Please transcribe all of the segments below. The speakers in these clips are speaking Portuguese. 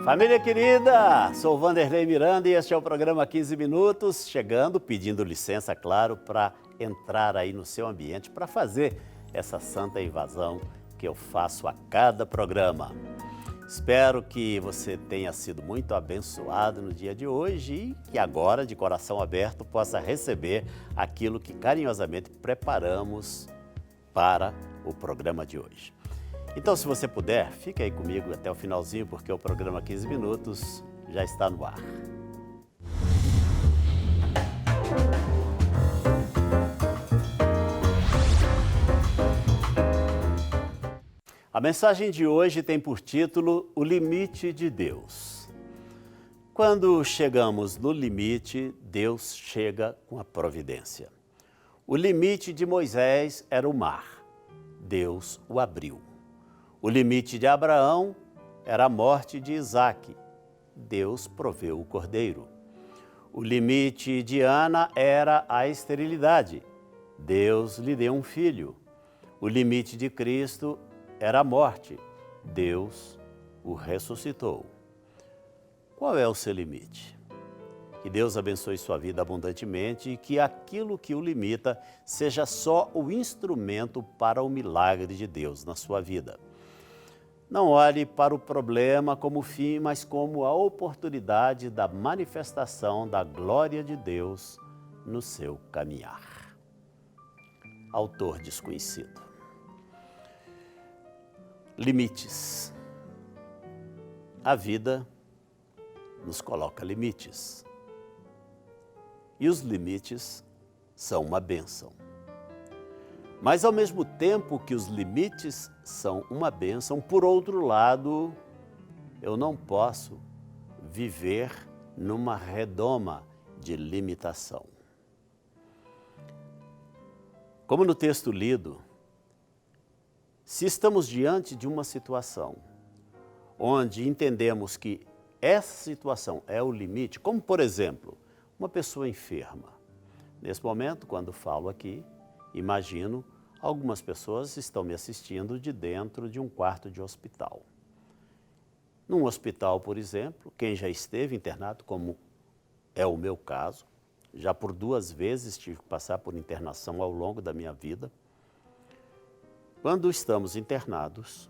Família querida, sou Vanderlei Miranda e este é o programa 15 Minutos, chegando, pedindo licença, claro, para entrar aí no seu ambiente, para fazer essa santa invasão que eu faço a cada programa. Espero que você tenha sido muito abençoado no dia de hoje e que agora, de coração aberto, possa receber aquilo que carinhosamente preparamos para o programa de hoje. Então, se você puder, fique aí comigo até o finalzinho, porque o programa 15 Minutos já está no ar. A mensagem de hoje tem por título O Limite de Deus. Quando chegamos no limite, Deus chega com a providência. O limite de Moisés era o mar. Deus o abriu. O limite de Abraão era a morte de Isaque. Deus proveu o cordeiro. O limite de Ana era a esterilidade. Deus lhe deu um filho. O limite de Cristo era a morte. Deus o ressuscitou. Qual é o seu limite? Que Deus abençoe sua vida abundantemente e que aquilo que o limita seja só o instrumento para o milagre de Deus na sua vida. Não olhe para o problema como fim, mas como a oportunidade da manifestação da glória de Deus no seu caminhar. Autor desconhecido. Limites. A vida nos coloca limites. E os limites são uma bênção. Mas ao mesmo tempo que os limites são uma bênção, por outro lado, eu não posso viver numa redoma de limitação. Como no texto lido, se estamos diante de uma situação onde entendemos que essa situação é o limite, como por exemplo, uma pessoa enferma. Nesse momento, quando falo aqui, imagino algumas pessoas estão me assistindo de dentro de um quarto de hospital. Num hospital, por exemplo, quem já esteve internado, como é o meu caso, já por 2 vezes tive que passar por internação ao longo da minha vida. Quando estamos internados,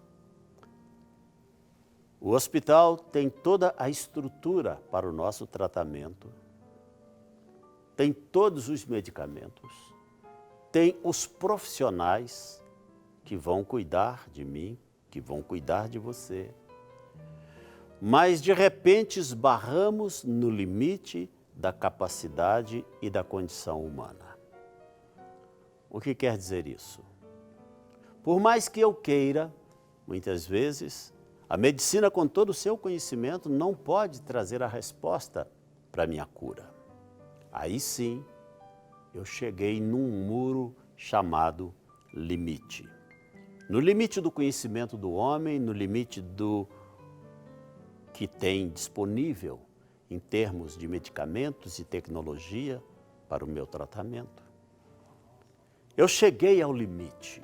o hospital tem toda a estrutura para o nosso tratamento, tem todos os medicamentos, tem os profissionais que vão cuidar de mim, que vão cuidar de você. Mas, de repente, esbarramos no limite da capacidade e da condição humana. O que quer dizer isso? Por mais que eu queira, muitas vezes, a medicina, com todo o seu conhecimento, não pode trazer a resposta para a minha cura. Aí sim, eu cheguei num muro chamado limite. No limite do conhecimento do homem, no limite do que tem disponível em termos de medicamentos e tecnologia para o meu tratamento. Eu cheguei ao limite.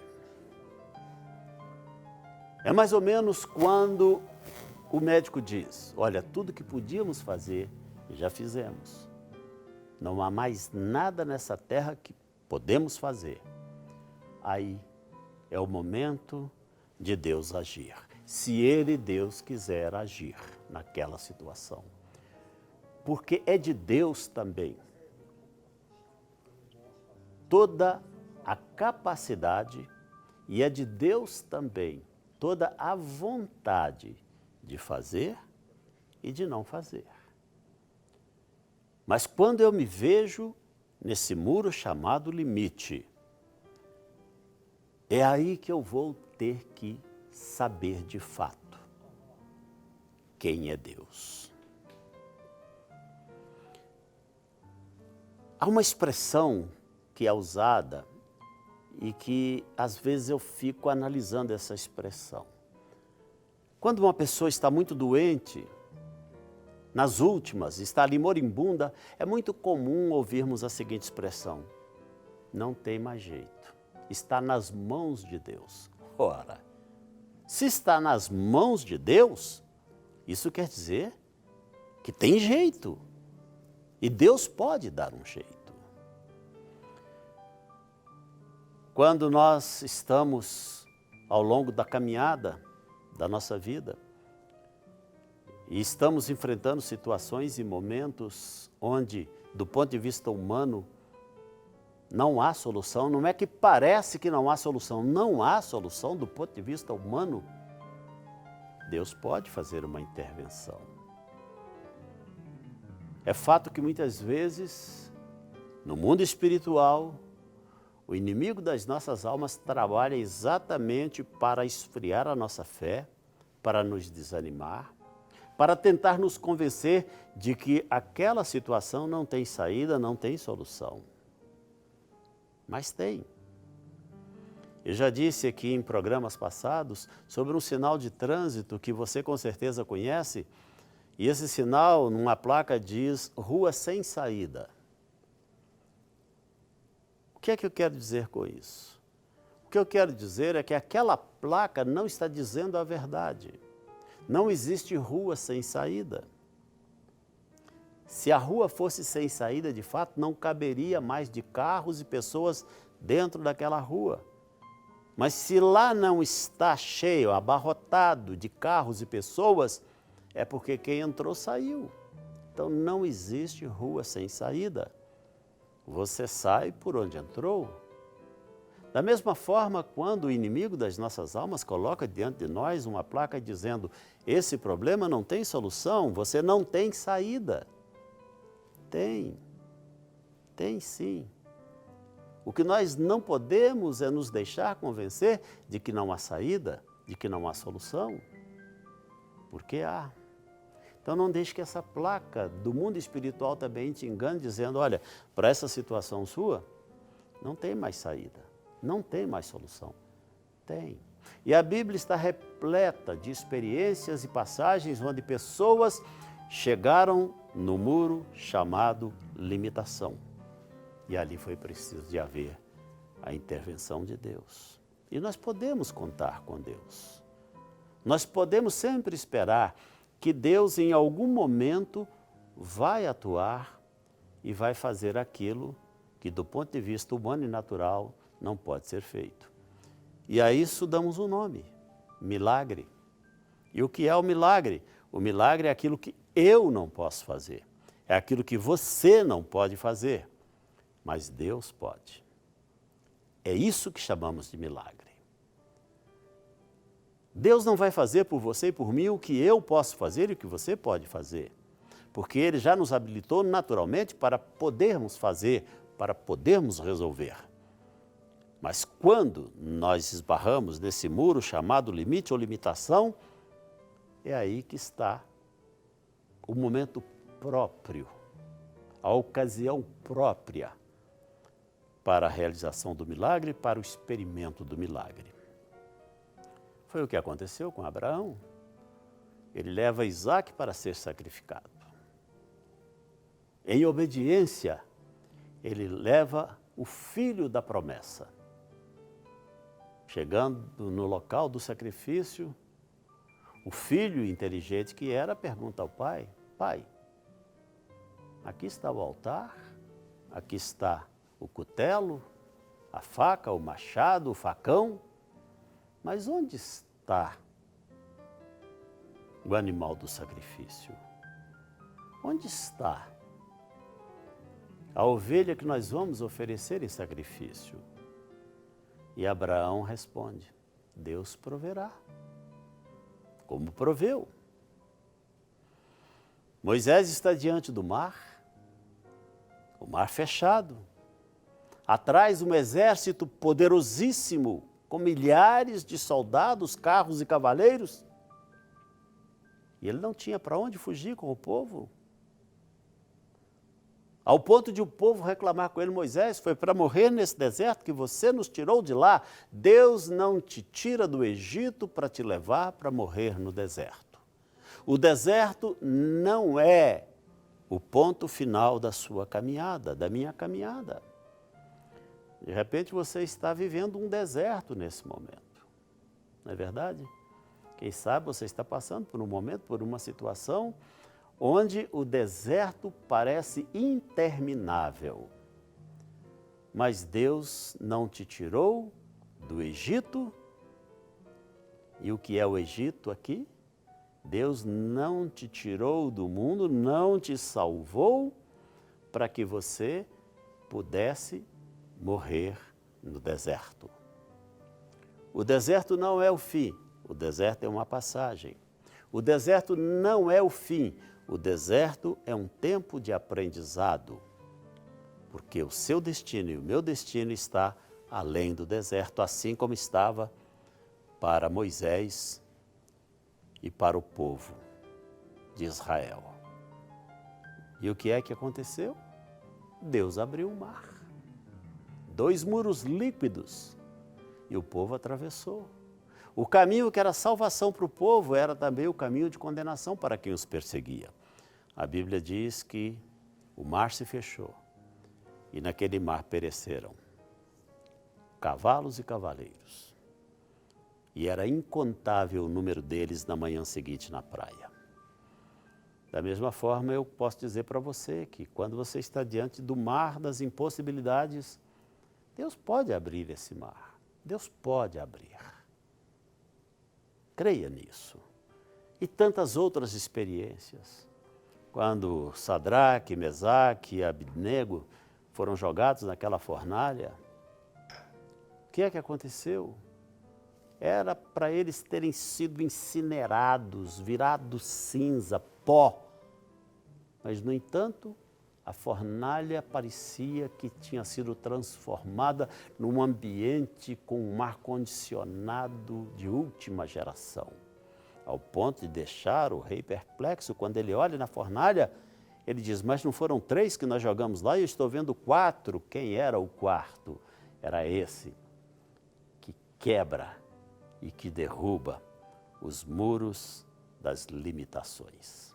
É mais ou menos quando o médico diz, olha, tudo que podíamos fazer, já fizemos. Não há mais nada nessa terra que podemos fazer. Aí é o momento de Deus agir. Se Ele, Deus, quiser agir naquela situação. Porque é de Deus também toda a capacidade e é de Deus também toda a vontade de fazer e de não fazer. Mas quando eu me vejo nesse muro chamado limite, é aí que eu vou ter que saber de fato quem é Deus. Há uma expressão que é usada e que às vezes eu fico analisando essa expressão. Quando uma pessoa está muito doente, nas últimas, está ali moribunda, é muito comum ouvirmos a seguinte expressão: não tem mais jeito, está nas mãos de Deus. Ora, se está nas mãos de Deus, Isso quer dizer que tem jeito. E Deus pode dar um jeito. Quando nós estamos ao longo da caminhada da nossa vida e estamos enfrentando situações e momentos onde, do ponto de vista humano, não há solução, não é que parece que não há solução, não há solução do ponto de vista humano, Deus pode fazer uma intervenção. É fato que muitas vezes, no mundo espiritual, o inimigo das nossas almas trabalha exatamente para esfriar a nossa fé, para nos desanimar, para tentar nos convencer de que aquela situação não tem saída, não tem solução. Mas tem. Eu já disse aqui em programas passados sobre um sinal de trânsito que você com certeza conhece, e esse sinal, numa placa, diz rua sem saída. O que é que eu quero dizer com isso? O que eu quero dizer é que aquela placa não está dizendo a verdade. Não existe rua sem saída. Se a rua fosse sem saída, de fato, não caberia mais de carros e pessoas dentro daquela rua. Mas se lá não está cheio, abarrotado de carros e pessoas, é porque quem entrou saiu. Então não existe rua sem saída. Você sai por onde entrou. Da mesma forma, quando o inimigo das nossas almas coloca diante de nós uma placa dizendo: esse problema não tem solução, você não tem saída. Tem sim. O que nós não podemos é nos deixar convencer de que não há saída, de que não há solução, porque há. Então não deixe que essa placa do mundo espiritual também te engane, dizendo: olha, para essa situação sua, não tem mais saída, não tem mais solução. Tem. E a Bíblia está repleta de experiências e passagens onde pessoas chegaram no muro chamado limitação. E ali foi preciso de haver a intervenção de Deus. E nós podemos contar com Deus. Nós podemos sempre esperar que Deus, em algum momento, vai atuar e vai fazer aquilo que, do ponto de vista humano e natural, não pode ser feito. E a isso damos um nome: milagre. E o que é o milagre? O milagre é aquilo que eu não posso fazer. É aquilo que você não pode fazer, mas Deus pode. É isso que chamamos de milagre. Deus não vai fazer por você e por mim o que eu posso fazer e o que você pode fazer, porque Ele já nos habilitou naturalmente para podermos fazer, para podermos resolver. Mas quando nós esbarramos nesse muro chamado limite ou limitação, é aí que está o momento próprio, a ocasião própria para a realização do milagre, para o experimento do milagre. Foi o que aconteceu com Abraão. Ele leva Isaque para ser sacrificado. Em obediência, ele leva o filho da promessa. Chegando no local do sacrifício, o filho inteligente que era pergunta ao pai: pai, aqui está o altar, aqui está o cutelo, a faca, o machado, o facão, mas onde está o animal do sacrifício? Onde está a ovelha que nós vamos oferecer em sacrifício? E Abraão responde: Deus proverá, como proveu. Moisés está diante do mar, o mar fechado. Atrás um exército poderosíssimo, com milhares de soldados, carros e cavaleiros. E ele não tinha para onde fugir com o povo. Ao ponto de o povo reclamar com ele: Moisés, foi para morrer nesse deserto que você nos tirou de lá. Deus não te tira do Egito para te levar para morrer no deserto. O deserto não é o ponto final da sua caminhada, da minha caminhada. De repente você está vivendo um deserto nesse momento, não é verdade? Quem sabe você está passando por um momento, por uma situação onde o deserto parece interminável. Mas Deus não te tirou do Egito. E o que é o Egito aqui? Deus não te tirou do mundo, não te salvou para que você pudesse morrer no deserto. O deserto não é o fim, o deserto é uma passagem. O deserto não é o fim, o deserto é um tempo de aprendizado. Porque o seu destino e o meu destino está além do deserto, assim como estava para Moisés e para o povo de Israel. E o que é que aconteceu? Deus abriu o mar. 2 muros líquidos e o povo atravessou. O caminho que era salvação para o povo era também o caminho de condenação para quem os perseguia. A Bíblia diz que o mar se fechou e naquele mar pereceram cavalos e cavaleiros. E era incontável o número deles na manhã seguinte na praia. Da mesma forma, eu posso dizer para você que quando você está diante do mar das impossibilidades, Deus pode abrir esse mar. Deus pode abrir. Creia nisso. E tantas outras experiências. Quando Sadraque, Mesaque e Abednego foram jogados naquela fornalha, o que é que aconteceu? Era para eles terem sido incinerados, virados cinza, pó. Mas, no entanto, a fornalha parecia que tinha sido transformada num ambiente com um ar-condicionado de última geração. Ao ponto de deixar o rei perplexo, quando ele olha na fornalha, ele diz, mas não foram 3 que nós jogamos lá e eu estou vendo 4. Quem era o 4? Era esse que quebra e que derruba os muros das limitações.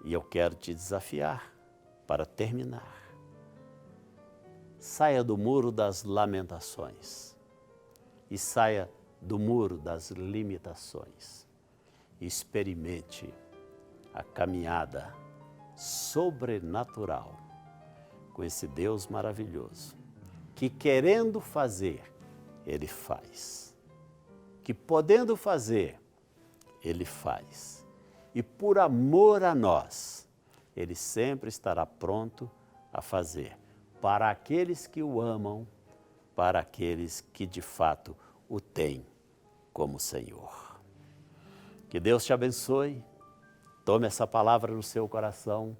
E eu quero te desafiar para terminar. Saia do muro das lamentações e saia do muro das limitações. Experimente a caminhada sobrenatural com esse Deus maravilhoso, que querendo fazer, Ele faz. Que podendo fazer, Ele faz. E por amor a nós, Ele sempre estará pronto a fazer. Para aqueles que o amam, para aqueles que de fato o têm como Senhor. Que Deus te abençoe. Tome essa palavra no seu coração,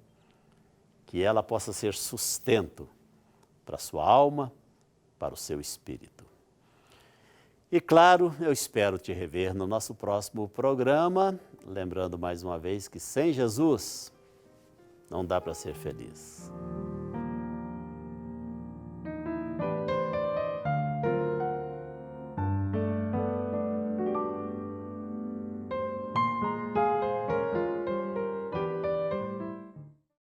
que ela possa ser sustento para a sua alma, para o seu espírito. E claro, eu espero te rever no nosso próximo programa, lembrando mais uma vez que sem Jesus não dá para ser feliz.